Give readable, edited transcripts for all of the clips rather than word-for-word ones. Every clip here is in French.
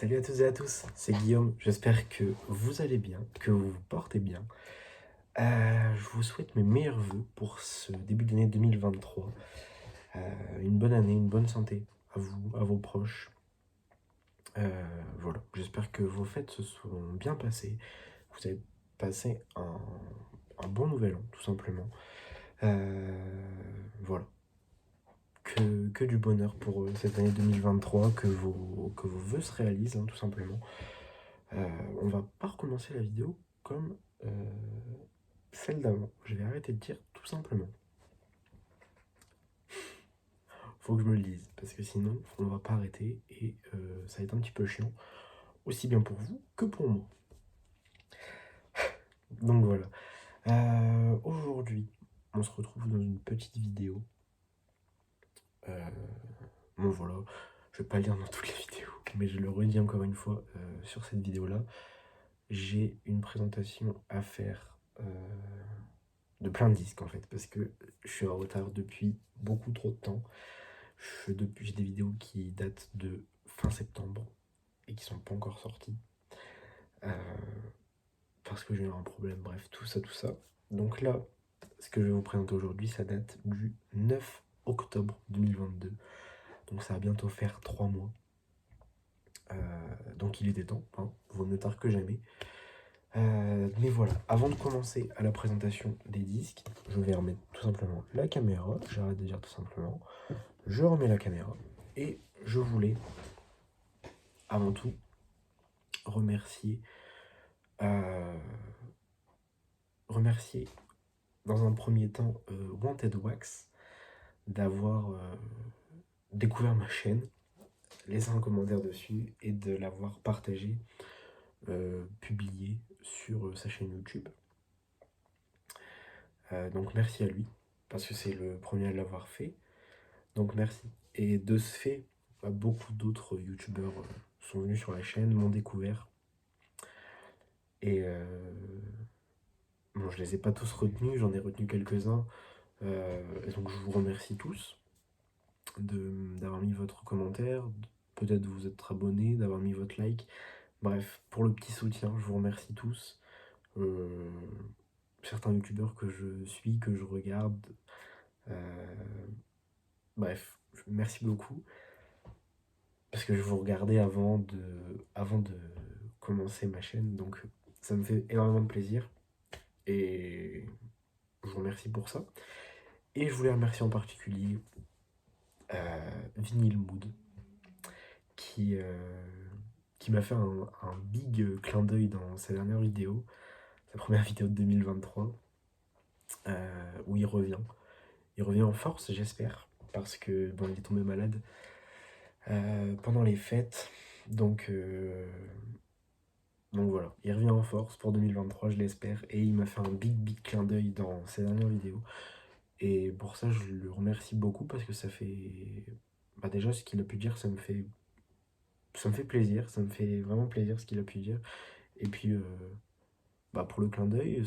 Salut à toutes et à tous, c'est Guillaume, j'espère que vous allez bien, que vous vous portez bien. Je vous souhaite mes meilleurs vœux pour ce début d'année 2023. Une bonne année, une bonne santé à vous, à vos proches. Voilà, j'espère que vos fêtes se sont bien passées. Vous avez passé un bon nouvel an, tout simplement. Voilà, que du bonheur pour cette année 2023, que vos vœux se réalisent, hein, tout simplement. On va pas recommencer la vidéo comme celle d'avant. Je vais arrêter de dire tout simplement. Faut que je me le dise, parce que sinon on va pas arrêter et ça va être un petit peu chiant, aussi bien pour vous que pour moi. Donc voilà. Aujourd'hui, on se retrouve dans une petite vidéo. Bon voilà, je vais pas le dire dans toutes les vidéos, mais je le redis encore une fois sur cette vidéo-là. J'ai une présentation à faire de plein de disques en fait, parce que je suis en retard depuis beaucoup trop de temps. J'ai des vidéos qui datent de fin septembre et qui sont pas encore sorties. Parce que j'ai eu un problème, bref, tout ça, tout ça. Donc là, ce que je vais vous présenter aujourd'hui, ça date du 9 octobre 2022. Donc ça va bientôt faire 3 mois. Donc il était temps, hein, vaut mieux tard que jamais. Mais voilà, avant de commencer à la présentation des disques, je vais remettre tout simplement la caméra, j'arrête de dire tout simplement, je remets la caméra, et je voulais, avant tout, remercier, remercier dans un premier temps Wanted Wax d'avoir découvert ma chaîne, laissé un commentaire dessus et de l'avoir partagé, publié sur sa chaîne YouTube. Donc merci à lui, parce que c'est le premier à l'avoir fait. Donc merci. Et de ce fait, beaucoup d'autres youtubeurs sont venus sur la chaîne, m'ont découvert. Et bon, je les ai pas tous retenus, j'en ai retenu quelques-uns. Et donc je vous remercie tous d'avoir mis votre commentaire, peut-être vous être abonné, d'avoir mis votre like. Bref, pour le petit soutien, je vous remercie tous. Certains youtubeurs que je suis, que je regarde. Bref, merci beaucoup. Parce que je vous regardais avant de commencer ma chaîne, donc ça me fait énormément de plaisir. Et je vous remercie pour ça. Et je voulais remercier en particulier Vinyl Mood, qui, qui m'a fait un big clin d'œil dans sa dernière vidéo, sa première vidéo de 2023, où il revient. Il revient en force, j'espère, parce que bon, il est tombé malade pendant les fêtes. Donc voilà, il revient en force pour 2023, je l'espère, et il m'a fait un big clin d'œil dans ses dernières vidéos. Et pour ça, je le remercie beaucoup parce que ça fait... Bah déjà, ce qu'il a pu dire, ça me fait plaisir, ça me fait vraiment plaisir ce qu'il a pu dire. Et puis, bah pour le clin d'œil,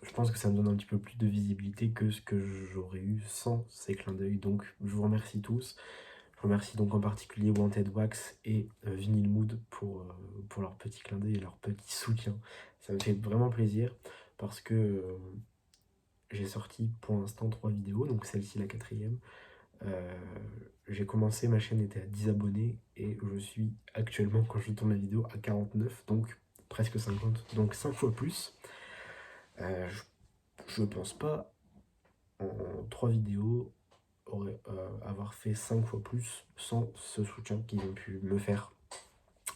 je pense que ça me donne un petit peu plus de visibilité que ce que j'aurais eu sans ces clins d'œil. Donc, je vous remercie tous. Je remercie donc en particulier Wanted Wax et Vinyl Mood pour leur petit clin d'œil et leur petit soutien. Ça me fait vraiment plaisir parce que j'ai sorti pour l'instant 3 vidéos, donc celle-ci la 4e. J'ai commencé, ma chaîne était à 10 abonnés et je suis actuellement, quand je tourne la vidéo, à 49, donc presque 50, donc 5 fois plus. Je pense pas en 3 vidéos avoir fait 5 fois plus sans ce soutien qu'ils ont pu me faire.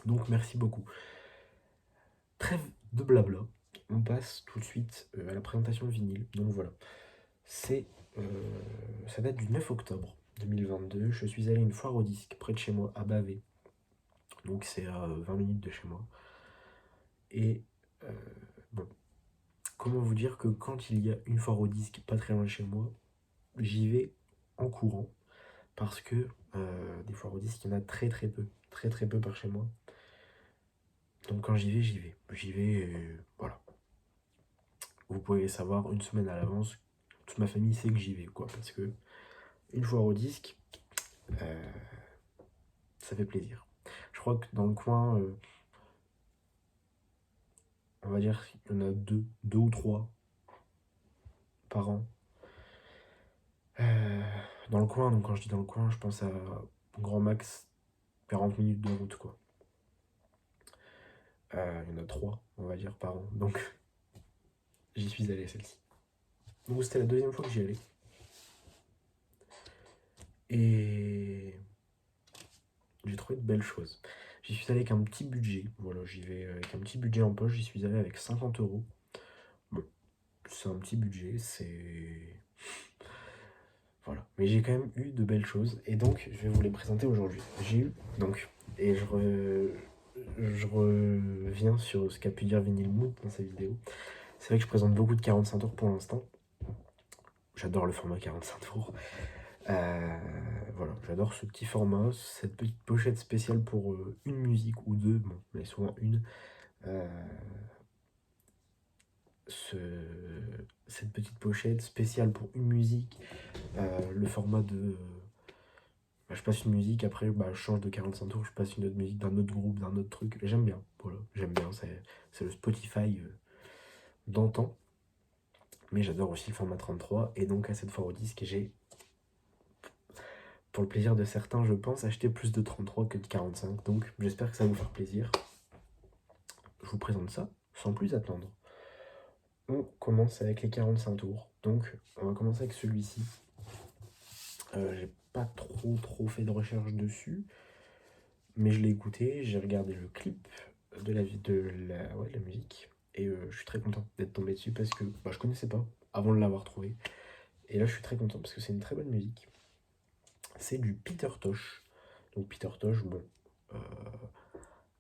Donc merci beaucoup. Trêve de blabla, on passe tout de suite à la présentation de vinyle. Donc voilà, ça date du 9 octobre 2022. Je suis allé à une foire au disque près de chez moi, à Bavé. Donc c'est à 20 minutes de chez moi. Et bon, comment vous dire que quand il y a une foire au disque pas très loin de chez moi, j'y vais en courant. Parce que des foires au disque, il y en a très peu. Très peu par chez moi. Donc quand j'y vais, j'y vais. J'y vais et voilà. Vous pouvez savoir une semaine à l'avance. Toute ma famille sait que j'y vais, quoi. Parce que une foire au disque, ça fait plaisir. Je crois que dans le coin, on va dire qu'il y en a deux ou trois par an. Dans le coin, donc quand je dis dans le coin, je pense à grand max 40 minutes de route, quoi. Il y en a 3, on va dire, par an. Donc, j'y suis allé, celle-ci. Donc, c'était la deuxième fois que j'y allais. Et j'ai trouvé de belles choses. J'y suis allé avec un petit budget. Voilà, j'y vais avec un petit budget en poche. J'y suis allé avec 50 €. Bon, c'est un petit budget, c'est... Voilà. Mais j'ai quand même eu de belles choses. Et donc, je vais vous les présenter aujourd'hui. J'ai eu, donc, et je reviens sur ce qu'a pu dire Vinyl Mood dans sa vidéo. C'est vrai que je présente beaucoup de 45 tours pour l'instant. J'adore le format 45 tours. Voilà, j'adore ce petit format, cette petite pochette spéciale pour une musique ou deux, bon, mais souvent une. Cette petite pochette spéciale pour une musique, le format de... je passe une musique, après je change de 45 tours, je passe une autre musique d'un autre groupe, d'un autre truc. J'aime bien, voilà, j'aime bien, c'est le Spotify d'antan. Mais j'adore aussi le format 33, et donc à cette fois au disque, j'ai, pour le plaisir de certains, je pense, acheter plus de 33 que de 45, donc j'espère que ça va vous faire plaisir. Je vous présente ça, sans plus attendre. On commence avec les 45 tours, donc on va commencer avec celui-ci. J'ai pas trop fait de recherche dessus, mais je l'ai écouté, j'ai regardé le clip de la musique, et je suis très content d'être tombé dessus parce que je connaissais pas avant de l'avoir trouvé. Et là je suis très content parce que c'est une très bonne musique. C'est du Peter Tosh. Donc Peter Tosh, bon,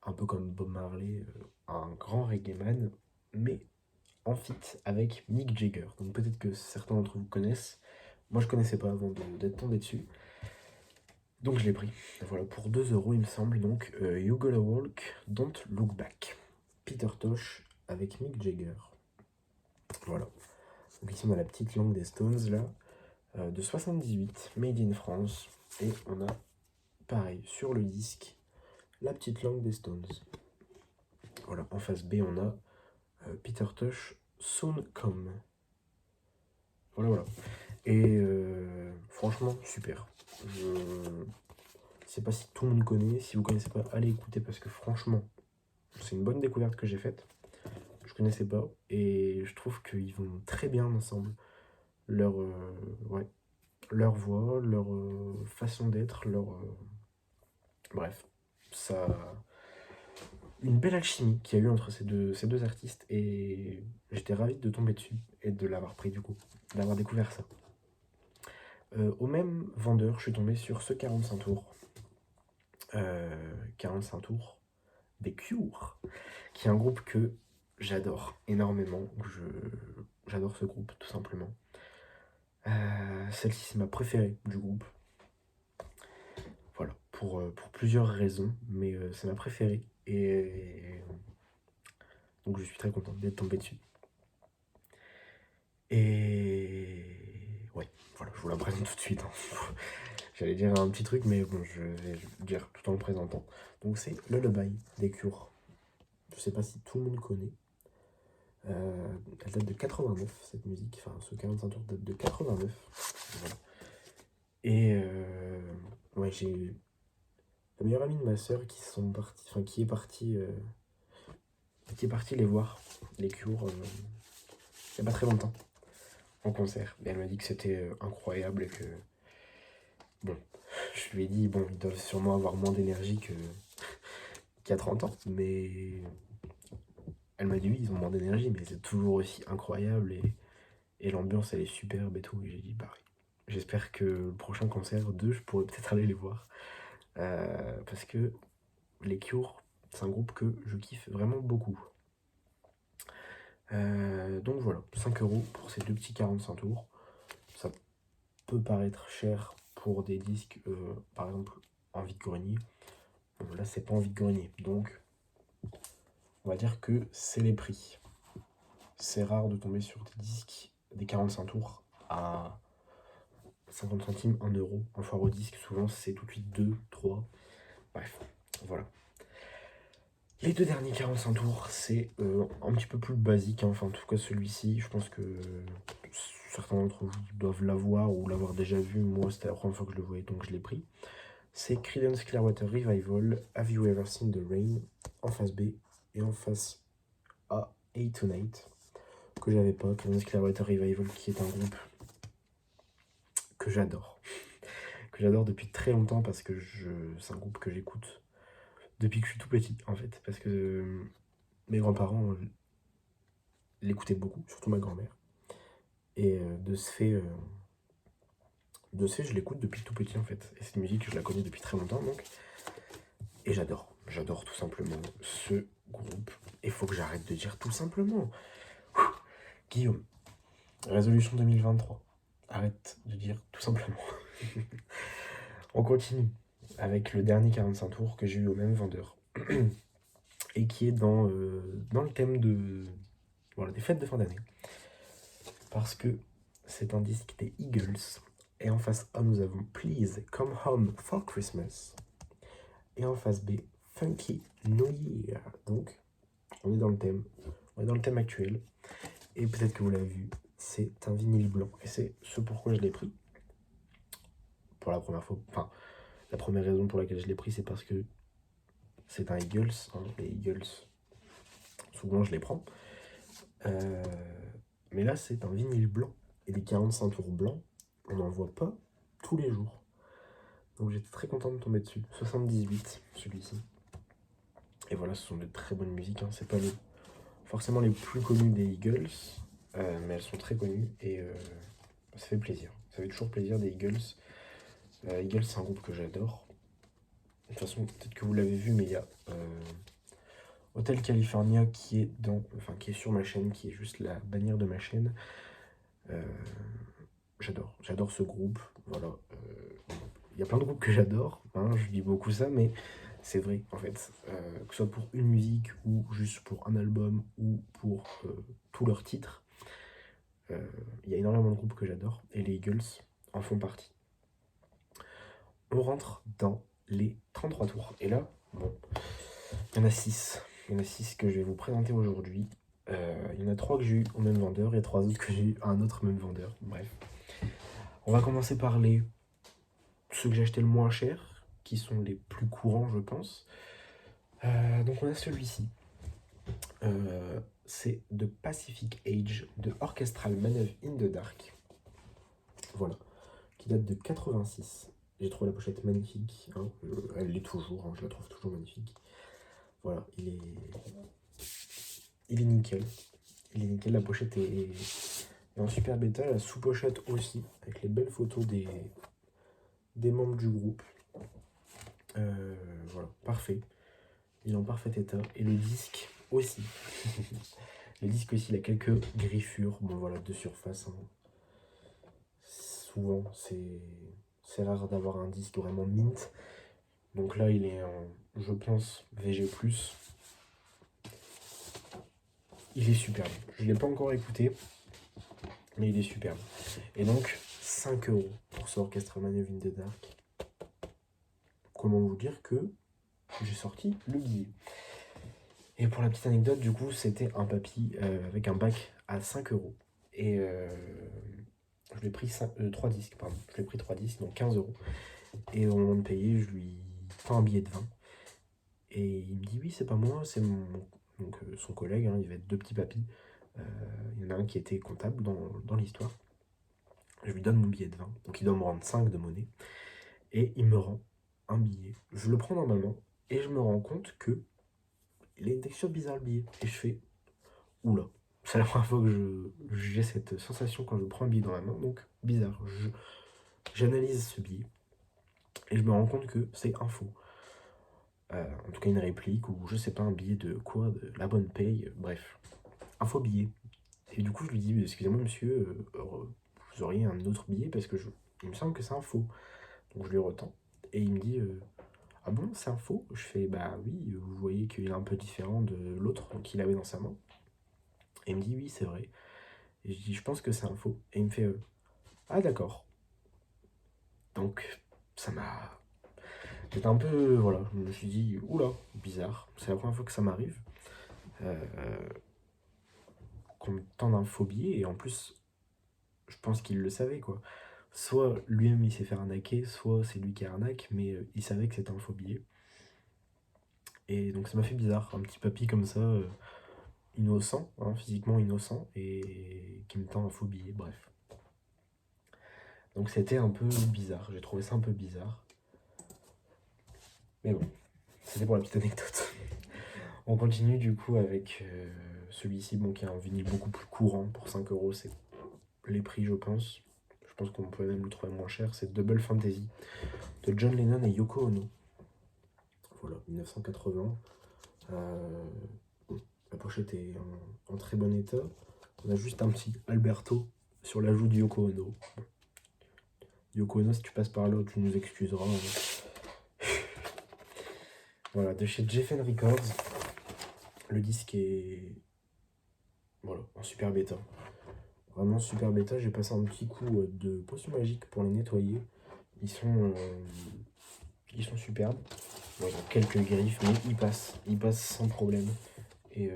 un peu comme Bob Marley, un grand reggaeman, mais en feat avec Mick Jagger. Donc peut-être que certains d'entre vous connaissent. Moi je connaissais pas avant d'être tombé dessus. Donc je l'ai pris. Voilà, pour 2 € il me semble. Donc You Gotta Walk, Don't Look Back. Peter Tosh avec Mick Jagger. Voilà. Donc ici on a la petite langue des Stones là, de 78, Made in France. Et on a pareil sur le disque la petite langue des Stones. Voilà, en face B on a Peter Tosh, Soon Come. Voilà. Et franchement, super. Je sais pas si tout le monde connaît. Si vous connaissez pas, allez écouter parce que franchement, c'est une bonne découverte que j'ai faite. Je connaissais pas et je trouve qu'ils vont très bien ensemble. Leur voix, leur façon d'être, bref, ça, une belle alchimie qu'il y a eu entre ces deux artistes et j'étais ravi de tomber dessus et de l'avoir pris du coup, d'avoir découvert ça. Au même vendeur, je suis tombé sur ce 45 tours. 45 tours des Cure, qui est un groupe que j'adore énormément. J'adore ce groupe, tout simplement. Celle-ci, c'est ma préférée du groupe. Voilà, pour plusieurs raisons, mais c'est ma préférée. Et donc je suis très content d'être tombé dessus. Et ouais, voilà, je vous la présente tout de suite. J'allais dire un petit truc, mais bon, je vais dire tout en le présentant. Donc c'est Lullaby des Cure. Je sais pas si tout le monde connaît. Elle date de 89, cette musique. Enfin, ce 45 tours date de 89. Voilà. Et ouais, j'ai la meilleure amie de ma soeur qui est partie les voir, les Cure, il n'y a pas très longtemps, en concert. Et elle m'a dit que c'était incroyable et que bon, je lui ai dit, bon, ils doivent sûrement avoir moins d'énergie qu'il y a 30 ans, mais elle m'a dit oui, ils ont moins d'énergie, mais c'est toujours aussi incroyable et l'ambiance elle est superbe et tout. Et j'ai dit pareil. J'espère que le prochain concert d'eux, je pourrais peut-être aller les voir. Parce que les Cure, c'est un groupe que je kiffe vraiment beaucoup. Donc voilà, 5 € pour ces deux petits 45 tours. Ça peut paraître cher pour des disques, par exemple, en vide-grenier. Bon, là, c'est pas en vide-grenier, donc on va dire que c'est les prix. C'est rare de tomber sur des disques, des 45 tours à 50 centimes, 1 € en foire au disque. Souvent, c'est tout de suite 2, 3. Bref, voilà. Les deux derniers 45 tours, c'est un petit peu plus basique, hein. Enfin en tout cas celui-ci, je pense que certains d'entre vous doivent l'avoir ou l'avoir déjà vu. Moi c'était la première fois que je le voyais, donc je l'ai pris. C'est Creedence Clearwater Revival, Have You Ever Seen the Rain, en face B, et en face A, A Tonight, que j'avais pas. Creedence Clearwater Revival, qui est un groupe que j'adore. Que j'adore depuis très longtemps, parce que c'est un groupe que j'écoute depuis que je suis tout petit, en fait. Parce que mes grands-parents l'écoutaient beaucoup, surtout ma grand-mère. Et de ce fait, je l'écoute depuis tout petit, en fait. Et cette musique, je la connais depuis très longtemps, donc. Et j'adore tout simplement ce groupe. Et faut que j'arrête de dire tout simplement. Guillaume, résolution 2023. Arrête de dire tout simplement. On continue avec le dernier 45 tours que j'ai eu au même vendeur. Et qui est dans le thème des fêtes de fin d'année. Parce que c'est un disque des Eagles. Et en face A, nous avons Please Come Home for Christmas. Et en face B, Funky New Year. Donc, on est dans le thème. On est dans le thème actuel. Et peut-être que vous l'avez vu, c'est un vinyle blanc. Et c'est ce pourquoi je l'ai pris. Pour la première fois. Enfin, la première raison pour laquelle je l'ai pris, c'est parce que c'est un Eagles. Hein. Les Eagles, souvent je les prends. Mais là, c'est un vinyle blanc. Et les 45 tours blancs, on n'en voit pas tous les jours. Donc j'étais très content de tomber dessus. 78, celui-ci. Et voilà, ce sont de très bonnes musiques. Hein. C'est pas forcément les plus connues des Eagles, mais elles sont très connues et ça fait plaisir. Ça fait toujours plaisir des Eagles. Eagles, c'est un groupe que j'adore. De toute façon, peut-être que vous l'avez vu, mais il y a Hotel California qui est sur ma chaîne, qui est juste la bannière de ma chaîne. J'adore ce groupe. Voilà. Il y a plein de groupes que j'adore, hein, je dis beaucoup ça, mais c'est vrai en fait. Que ce soit pour une musique ou juste pour un album ou pour tous leurs titres, il y a énormément de groupes que j'adore et les Eagles en font partie. On rentre dans les 33 tours. Et là, bon, il y en a 6. Il y en a 6 que je vais vous présenter aujourd'hui. Il y en a 3 que j'ai eu au même vendeur et 3 autres que j'ai eu à un autre même vendeur. Bref. On va commencer par ceux que j'ai acheté le moins cher, qui sont les plus courants, je pense. Donc on a celui-ci. C'est The Pacific Age de Orchestral Maneuver in the Dark. Voilà. Qui date de 86. J'ai trouvé la pochette magnifique. Hein. Elle l'est toujours, hein, je la trouve toujours magnifique. Voilà, il est nickel. Il est nickel, la pochette est en super bêta, la sous-pochette aussi, avec les belles photos des membres du groupe. Voilà, parfait. Il est en parfait état. Et le disque aussi. Le disque aussi, il a quelques griffures. Bon voilà, de surface. Hein. Souvent, c'est rare d'avoir un disque vraiment mint. Donc là, il est en, je pense, VG+. Il est superbe. Je ne l'ai pas encore écouté, mais il est superbe. Et donc, 5€ pour ce Orchestra Maneuver in the Dark. Comment vous dire que j'ai sorti le billet. Et pour la petite anecdote, du coup, c'était un papy avec un bac à 5€. Et je lui ai pris 3 disques, pardon. Je lui ai pris 3 disques, donc 15€. Et au moment de payer, je lui prends un billet de 20. Et il me dit, oui, c'est pas moi, c'est son collègue, hein, il va être 2 petits papys. Il y en a un qui était comptable dans l'histoire. Je lui donne mon billet de 20, donc il doit me rendre 5 de monnaie. Et il me rend un billet. Je le prends normalement, et je me rends compte que il a une texture bizarre le billet. Et je fais, oula, c'est la première fois que j'ai cette sensation quand je prends un billet dans la main, donc bizarre. J'analyse ce billet, et je me rends compte que c'est un faux. En tout cas une réplique, ou je sais pas, un billet de quoi, de la bonne paye, bref. Un faux billet. Et du coup je lui dis, excusez-moi monsieur, vous auriez un autre billet, parce que il me semble que c'est un faux. Donc je lui retends. Et il me dit, ah bon, c'est un faux? Je fais, bah oui, vous voyez qu'il est un peu différent de l'autre qu'il avait dans sa main. Et il me dit, oui, c'est vrai. Et je dis, je pense que c'est un faux. Et il me fait, ah d'accord. Donc, ça m'a J'étais un peu, voilà, je me suis dit, oula, bizarre, c'est la première fois que ça m'arrive, euh, qu'on me tende un faux billet, et en plus, je pense qu'il le savait, quoi. Soit lui-même il s'est fait arnaquer, soit c'est lui qui arnaque, mais il savait que c'était un faux billet. Et donc ça m'a fait bizarre, un petit papy comme ça, innocent, hein, physiquement innocent, et qui me tend un faux billet, bref. Donc c'était un peu bizarre, j'ai trouvé ça un peu bizarre. Mais bon, c'était pour la petite anecdote. On continue du coup avec celui-ci, bon, qui est un vinyle beaucoup plus courant, pour 5 euros, c'est les prix je pense. Je pense qu'on peut même le trouver moins cher, c'est Double Fantasy de John Lennon et Yoko Ono. Voilà, 1980. La pochette est en très bon état. On a juste un petit Alberto sur la joue de Yoko Ono. Bon. Yoko Ono, si tu passes par là, tu nous excuseras. Voilà, de chez Geffen Records. Le disque est voilà, en super bêta. Vraiment super bêta. J'ai passé un petit coup de potion magique pour les nettoyer. Ils sont superbes. Bon, ils ont quelques griffes, mais ils passent sans problème. Et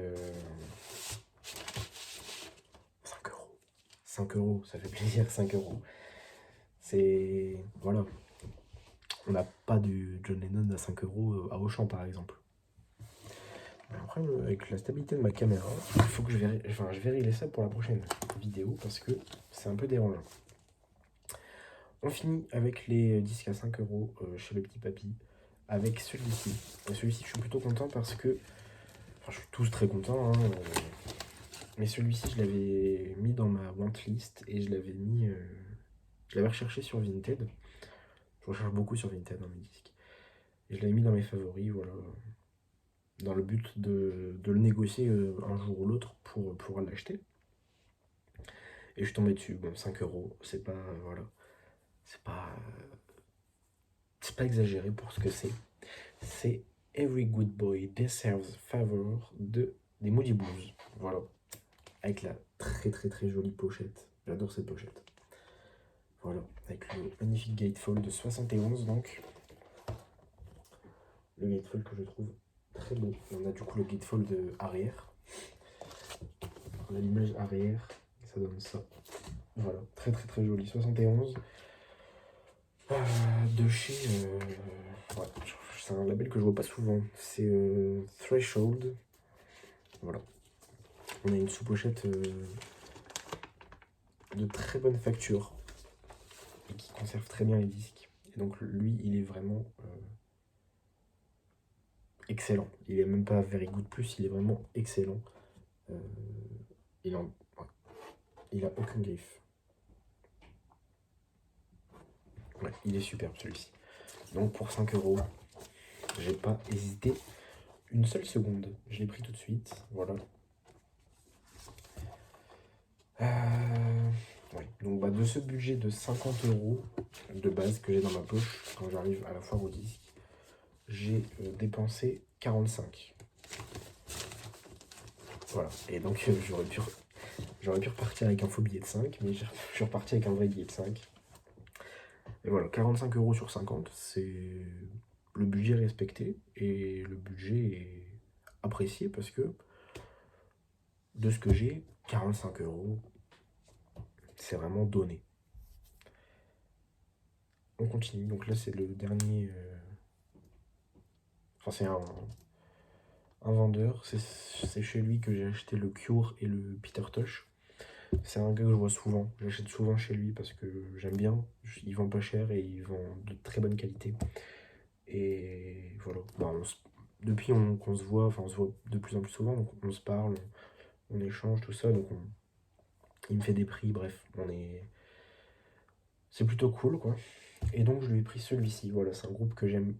5 euros. 5 euros, ça fait plaisir, 5 euros. C'est. Voilà. On n'a pas du John Lennon à 5 euros à Auchan, par exemple. Mais après, avec la stabilité de ma caméra, il faut que je vérifie ça pour la prochaine vidéo parce que c'est un peu dérangeant. On finit avec les disques à 5 euros chez le petit papy, avec celui-ci. Celui-ci, je suis plutôt content parce que. Enfin, je suis tous très contents, hein, mais celui-ci, je l'avais mis dans ma wantlist et je l'avais mis. Je l'avais recherché sur Vinted. Je recherche beaucoup sur Vinted dans mes disques. Et je l'avais mis dans mes favoris, voilà. Dans le but de le négocier un jour ou l'autre pour pouvoir l'acheter. Et je suis tombé dessus. Bon, 5 euros, c'est pas. Voilà. C'est pas. C'est pas exagéré pour ce que c'est. C'est Every Good Boy Deserves Favor des Moody Blues. Voilà. Avec la très très très jolie pochette. J'adore cette pochette. Voilà. Avec le magnifique gatefold de 71 donc. Le gatefold que je trouve très beau. On a du coup le gatefold arrière. On a l'image arrière. Et ça donne ça. Voilà. Très très très joli. 71. De chez. Ouais, c'est un label que je vois pas souvent. C'est Threshold. Voilà. On a une sous-pochette de très bonne facture et qui conserve très bien les disques. Et donc lui, il est vraiment excellent. Il est même pas very good plus, il est vraiment excellent. Il a aucune griffe. Ouais, il est superbe celui-ci. Donc pour 5 euros, j'ai pas hésité une seule seconde. Je l'ai pris tout de suite. Voilà. Ouais. Donc de ce budget de 50 euros de base que j'ai dans ma poche quand j'arrive à la foire au disque, j'ai dépensé 45. Voilà. Et donc j'aurais pu repartir avec un faux billet de 5, mais je suis reparti avec un vrai billet de 5. Et voilà, 45 euros sur 50, c'est le budget respecté et le budget est apprécié parce que de ce que j'ai, 45 euros, c'est vraiment donné. On continue, donc là c'est le dernier. Enfin, c'est un vendeur, c'est chez lui que j'ai acheté le Cure et le Peter Tosh. C'est un gars que je vois souvent, j'achète souvent chez lui parce que j'aime bien. Il vend pas cher et il vend de très bonne qualité. Et voilà, bah, depuis qu'on se voit, enfin on se voit de plus en plus souvent, donc on se parle, on échange, tout ça, donc il me fait des prix, bref, c'est plutôt cool quoi. Et donc je lui ai pris celui-ci, voilà, c'est un groupe que j'aime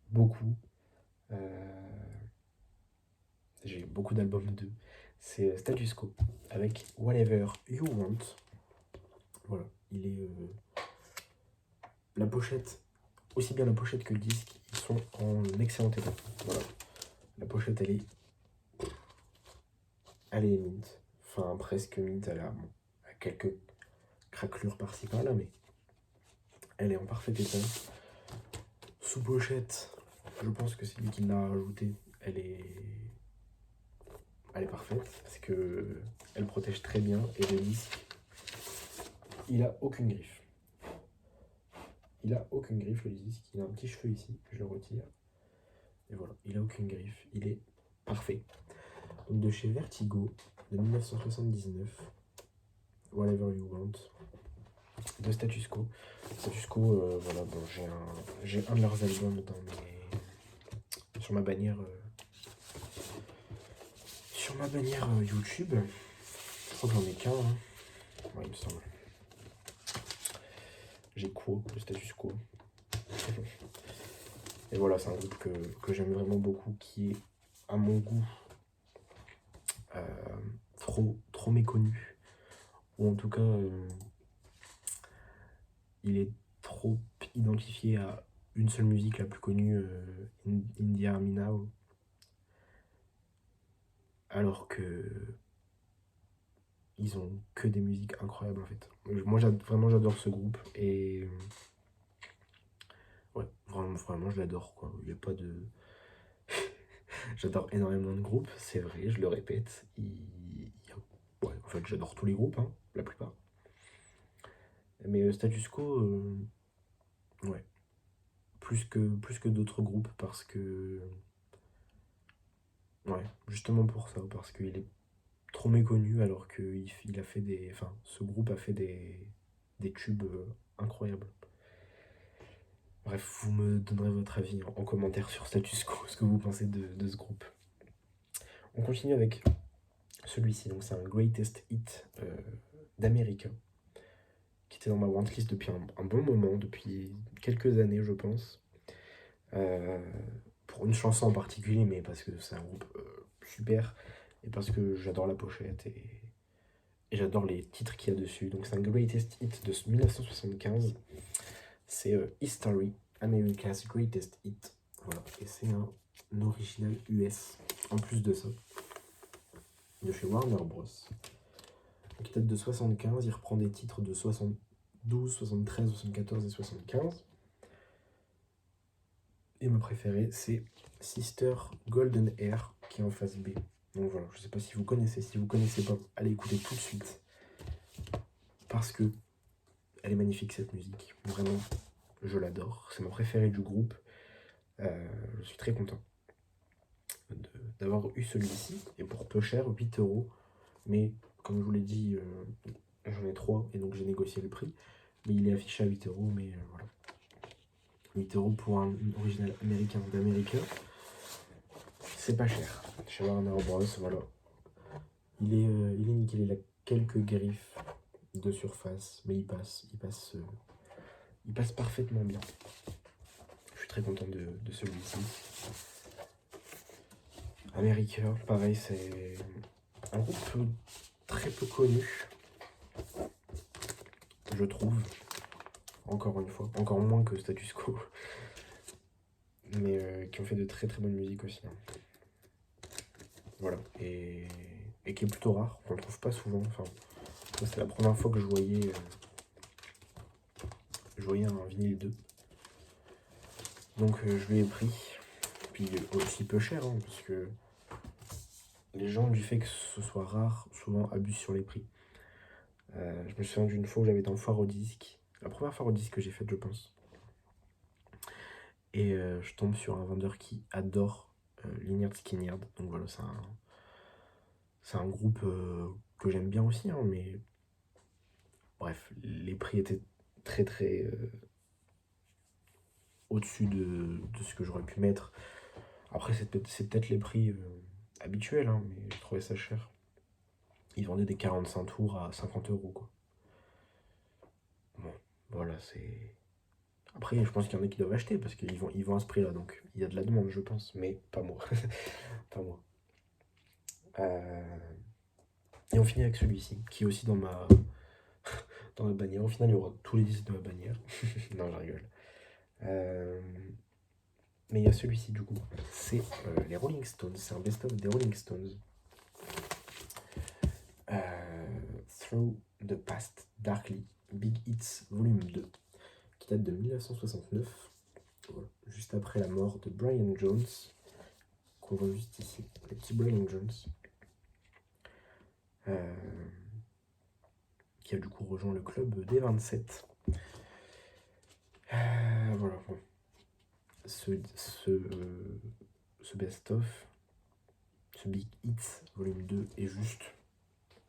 beaucoup. J'ai beaucoup d'albums d'eux. C'est Status Quo avec Whatever You Want. Voilà, il est. La pochette, aussi bien la pochette que le disque, ils sont en excellent état. Voilà, la pochette elle est mint. Enfin, presque mint, elle a quelques craquelures par-ci par-là, mais elle est en parfait état. Sous pochette, je pense que c'est lui qui l'a rajouté. Elle est parfaite parce que elle protège très bien et le disque, il a aucune griffe. Il a aucune griffe le disque, il a un petit cheveu ici, je le retire. Et voilà, il a aucune griffe, il est parfait. Donc de chez Vertigo, de 1979, Whatever You Want, de Status Quo. Status Quo, voilà, bon, j'ai un de leurs albums sur ma bannière, YouTube. Je crois que j'en ai qu'un, hein. Ouais, il me semble. J'ai Quo, le Status Quo. Et voilà, c'est un groupe que j'aime vraiment beaucoup, qui est, à mon goût, trop méconnu. Ou en tout cas, il est trop identifié à une seule musique, la plus connue, In the Army Now. Alors que ils ont que des musiques incroyables en fait. Moi vraiment j'adore ce groupe et ouais, vraiment je l'adore quoi. Il y a pas de. J'adore énormément de groupes, c'est vrai, je le répète. Ouais, en fait j'adore tous les groupes, hein, la plupart. Mais Status Quo, ouais, plus que d'autres groupes parce que. Ouais, justement pour ça, parce qu'il est trop méconnu alors que il a fait des. Enfin, ce groupe a fait des tubes incroyables. Bref, vous me donnerez votre avis en commentaire sur Status Quo, ce que vous pensez de ce groupe. On continue avec celui-ci, donc c'est un Greatest Hit d'America, qui était dans ma wantlist depuis un bon moment, depuis quelques années je pense. Pour une chanson en particulier, mais parce que c'est un groupe super, et parce que j'adore la pochette, et j'adore les titres qu'il y a dessus. Donc c'est un Greatest Hit de 1975, c'est History, America's Greatest Hit. Voilà, et c'est un original US, en plus de ça, de chez Warner Bros. Donc il date de 75, il reprend des titres de 72, 73, 74 et 75. Et ma préférée, c'est Sister Golden Hair, qui est en face B. Donc voilà, je sais pas si vous connaissez pas, allez écouter tout de suite. Parce que elle est magnifique cette musique, vraiment, je l'adore. C'est ma préférée du groupe. Je suis très content d'avoir eu celui-ci, et pour peu cher, 8€. Mais comme je vous l'ai dit, j'en ai 3, et donc j'ai négocié le prix. Mais il est affiché à 8€, mais voilà. 8€ pour un original américain d'America, c'est pas cher. Chez Warner Bros, voilà. Il est nickel, il a quelques griffes de surface, mais il passe parfaitement bien. Je suis très content de celui-ci. America, pareil, c'est un groupe très peu connu, je trouve. Encore une fois, encore moins que Status Quo, mais qui ont fait de très très bonne musique aussi. Voilà, et qui est plutôt rare, qu'on ne trouve pas souvent. Enfin, c'est la première fois que je voyais un vinyle 2. Donc je lui ai pris, puis aussi peu cher, hein, parce que les gens, du fait que ce soit rare, souvent abusent sur les prix. Je me souviens d'une fois où j'avais été en foire au disque, la première foire au disque que j'ai faite, je pense. Et je tombe sur un vendeur qui adore Lynyrd Skynyrd. Donc voilà, c'est un groupe que j'aime bien aussi, hein, mais bref, les prix étaient très très au-dessus de ce que j'aurais pu mettre. Après, c'est peut-être les prix habituels, hein, mais je trouvais ça cher. Ils vendaient des 45 tours à 50€, quoi. Bon, voilà, c'est. Après, je pense qu'il y en a qui doivent acheter parce qu'ils vont à ce prix-là, donc il y a de la demande, je pense, mais pas moi. Pas moi. Et on finit avec celui-ci, qui est aussi dans ma bannière. Au final, il y aura tous les disques de ma bannière. Non, je rigole. Mais il y a celui-ci, du coup. C'est les Rolling Stones. C'est un best-of des Rolling Stones. Through the Past Darkly, Big Hits Volume 2, qui date de 1969. voilà, juste après la mort de Brian Jones, qu'on voit juste ici, le petit Brian Jones, qui a du coup rejoint le club des 27. Voilà, bon. Ce best-of, ce Big Hits volume 2 est juste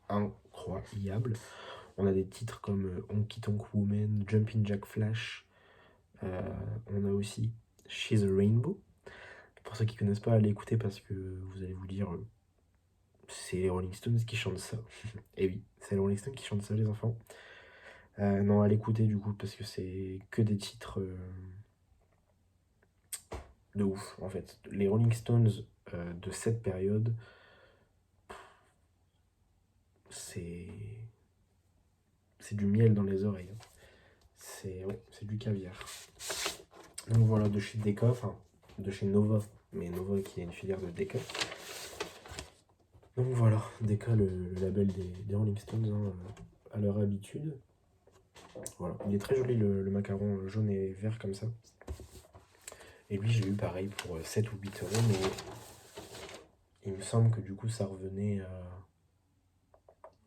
incroyable. On a des titres comme Honky Tonk Woman, Jumpin' Jack Flash. On a aussi She's a Rainbow. Pour ceux qui connaissent pas, allez écouter parce que vous allez vous dire c'est les Rolling Stones qui chantent ça. Et oui, c'est les Rolling Stones qui chantent ça, les enfants. Non, allez écouter du coup parce que c'est que des titres de ouf en fait. Les Rolling Stones de cette période, c'est du miel dans les oreilles. C'est du caviar. Donc voilà, de chez Decca, enfin de chez Nova, mais Nova qui est une filière de Decca. Donc voilà, Decca, le label des Rolling Stones, hein, à leur habitude. Voilà, il est très joli le macaron jaune et vert comme ça. Et lui, j'ai eu pareil pour 7 ou 8 euros, mais il me semble que du coup ça revenait à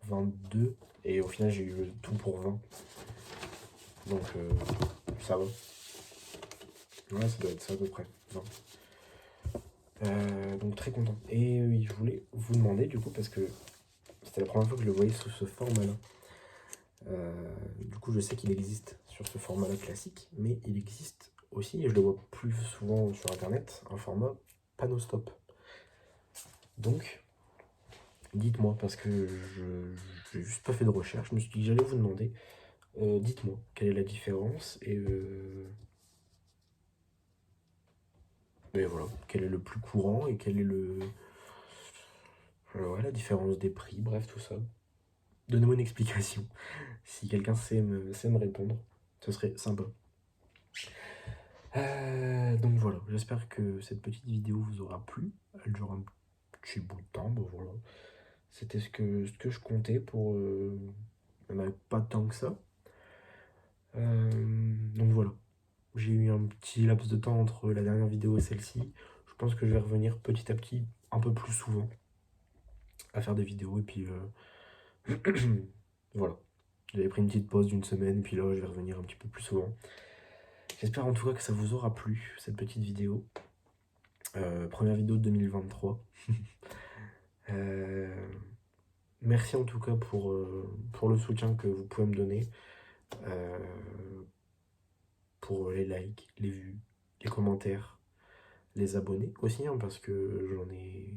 22. Et au final, j'ai eu le tout pour 20. Donc ça va. Ouais, ça doit être ça à peu près. 20. Donc très content. Et oui, je voulais vous demander du coup, parce que c'était la première fois que je le voyais sous ce format-là. Du coup, je sais qu'il existe sur ce format-là classique, mais il existe aussi, et je le vois plus souvent sur internet, un format panostop. Donc, dites-moi, parce que je n'ai juste pas fait de recherche, je me suis dit que j'allais vous demander, dites-moi quelle est la différence, et voilà, quel est le plus courant, et quelle est ouais, la différence des prix, bref, tout ça. Donnez-moi une explication. Si quelqu'un sait me répondre, ce serait sympa. Donc voilà, j'espère que cette petite vidéo vous aura plu. Elle dure un petit bout de temps, bon voilà. C'était ce que je comptais pour... il n'y en avait pas tant que ça. Donc voilà, j'ai eu un petit laps de temps entre la dernière vidéo et celle-ci. Je pense que je vais revenir petit à petit, un peu plus souvent, à faire des vidéos. Et puis voilà, j'avais pris une petite pause d'une semaine, puis là je vais revenir un petit peu plus souvent. J'espère en tout cas que ça vous aura plu, cette petite vidéo. Première vidéo de 2023. Merci en tout cas pour le soutien que vous pouvez me donner. Pour les likes, les vues, les commentaires, les abonnés aussi, hein, parce que j'en ai,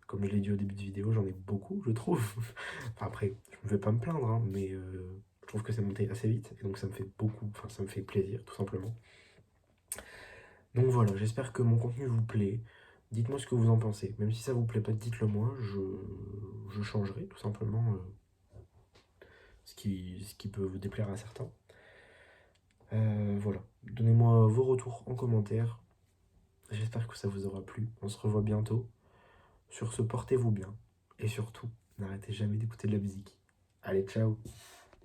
comme je l'ai dit au début de vidéo, j'en ai beaucoup, je trouve. Enfin, après, je ne vais pas me plaindre, hein, mais je trouve que c'est monté assez vite, et donc ça me fait beaucoup, enfin ça me fait plaisir, tout simplement. Donc voilà, j'espère que mon contenu vous plaît. Dites-moi ce que vous en pensez. Même si ça vous plaît pas, dites-le moi, je changerai tout simplement ce qui peut vous déplaire à certains. Voilà, donnez-moi vos retours en commentaire. J'espère que ça vous aura plu. On se revoit bientôt. Sur ce, portez-vous bien. Et surtout, n'arrêtez jamais d'écouter de la musique. Allez, ciao!